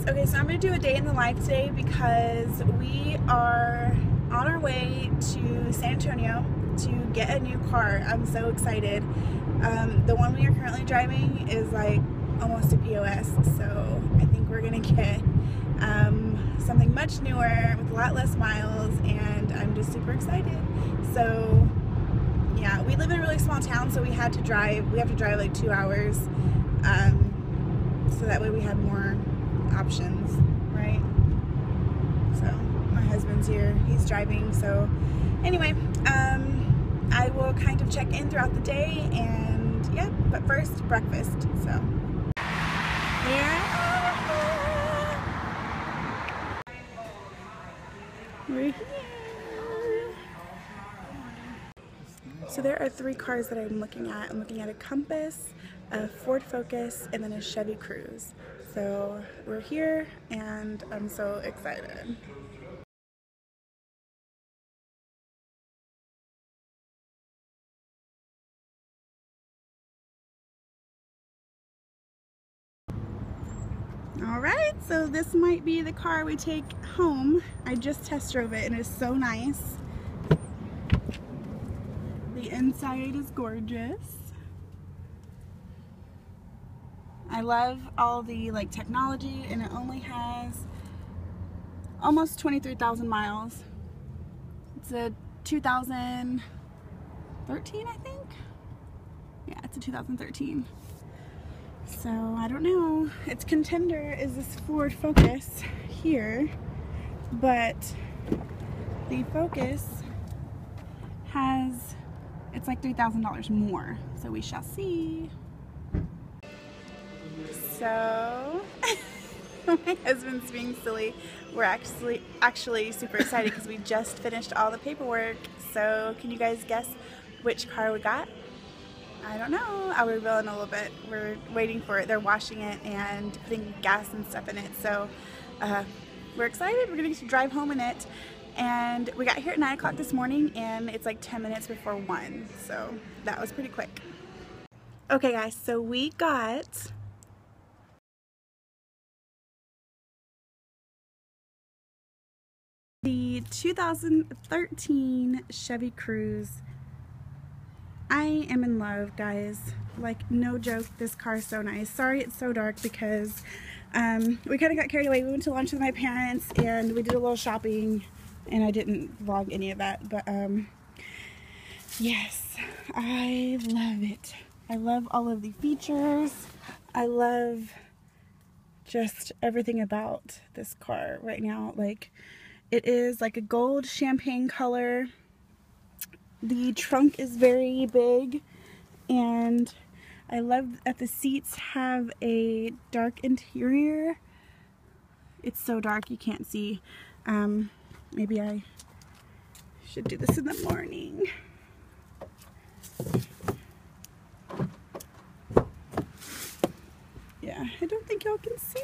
guys, okay, so I'm going to do a day in the life today because we are on our way to San Antonio to get a new car. I'm so excited. The one we are currently driving is like almost a POS, so I think we're going to get something much newer with a lot less miles, and I'm just super excited. So yeah, we live in a really small town, so we have to drive like 2 hours, so that way we have more options, right? So my husband's here, he's driving. So anyway, I will kind of check in throughout the day, and yeah, but first breakfast. So yeah, we're here. So there are 3 cars that I'm looking at. I'm looking at a Compass, a Ford Focus, and then a Chevy Cruze. So we're here and I'm so excited. Alright, so this might be the car we take home. I just test drove it and it's so nice. The inside is gorgeous. I love all the like technology, and it only has almost 23,000 miles. It's a 2013, I think. Yeah, it's a 2013. So I don't know. Its contender is this Ford Focus here, but the Focus it's like $3,000 more. So we shall see. So my husband's being silly. We're actually super excited because we just finished all the paperwork. So can you guys guess which car we got? I don't know. I'll reveal in a little bit. We're waiting for it. They're washing it and putting gas and stuff in it. So we're excited. We're going to drive home in it. And we got here at 9 o'clock this morning, and it's like 10 minutes before 1. So that was pretty quick. Okay guys, so we got the 2013 Chevy Cruze. I am in love, guys. Like, no joke, this car is so nice. Sorry it's so dark because we kind of got carried away. We went to lunch with my parents and we did a little shopping, and I didn't vlog any of that, but yes, I love it. I love all of the features. I love just everything about this car right now. Like, it is like a gold champagne color. The trunk is very big, and I love that the seats have a dark interior. It's so dark you can't see. Maybe I should do this in the morning. Yeah, I don't think y'all can see.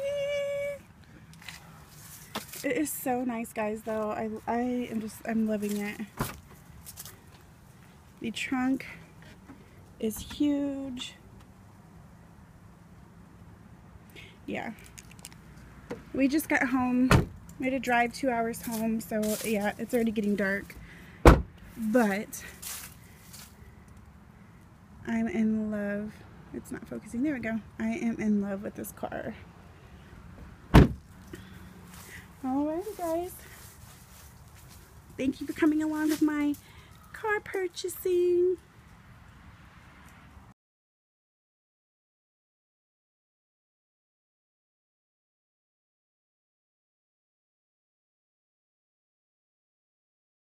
It is so nice, guys, though. I'm loving it. The trunk is huge. Yeah. We just got home. We had to drive 2 hours home, so yeah, it's already getting dark. But I'm in love. It's not focusing. There we go. I am in love with this car. Alright, guys. Thank you for coming along with my car purchasing.